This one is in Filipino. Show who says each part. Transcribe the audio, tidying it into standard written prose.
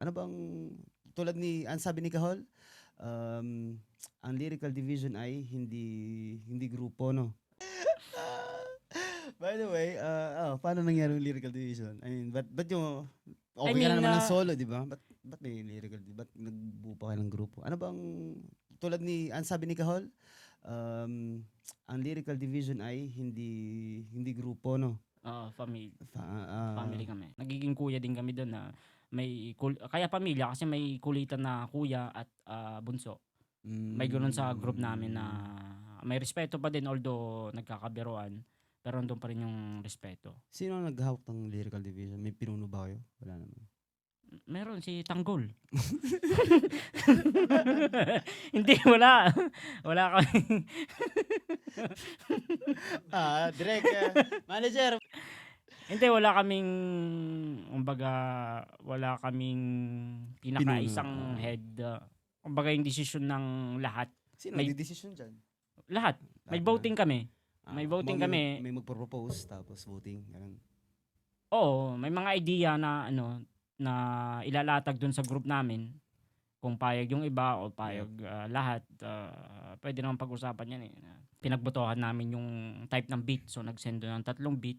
Speaker 1: Ano bang tulad ang sabi ni Kahol, um, ang lyrical division ay hindi grupo, no? By the way, paano nangyari yung lyrical division? I mean, ba't yung
Speaker 2: I
Speaker 1: okay ka na
Speaker 2: mean,
Speaker 1: naman ng solo, di ba? Ba't may lyrical, ba't nagbuo pa kayo ng grupo? Ano bang tulad ang sabi ni Kahol, um, ang lyrical division ay hindi grupo, no?
Speaker 2: family,
Speaker 1: Fa
Speaker 2: family kami. Nagiging kuya din kami doon na kaya pamilya kasi may kulitan na kuya at bunso. May ganoon sa group namin na
Speaker 1: hmm.
Speaker 2: may respeto pa din although nagkakabiruan, pero nandun pa rin yung respeto.
Speaker 1: Sino ang naghahawak ng lyrical division? May pinuno ba kayo? Wala naman.
Speaker 2: Meron si Tanggol. Hindi, wala. Wala kami.
Speaker 1: Direk, manager.
Speaker 2: Hindi, wala kaming, kumbaga, wala kaming
Speaker 1: Pinuno.
Speaker 2: pinakaisang head. Kumbaga, yung desisyon ng lahat.
Speaker 1: Sino
Speaker 2: May,
Speaker 1: nagdidesisyon dyan?
Speaker 2: lahat. May
Speaker 1: Lahat na.
Speaker 2: voting kami. May voting kami.
Speaker 1: May magpropose tapos voting. Ganun.
Speaker 2: Oo, may mga idea na, na ilalatag dun sa group namin. Kung payag yung iba o payag lahat, pwede naman pag-usapan yan eh. Pinagbotohan namin yung type ng beat. So, nag-send doon ng 3 beat.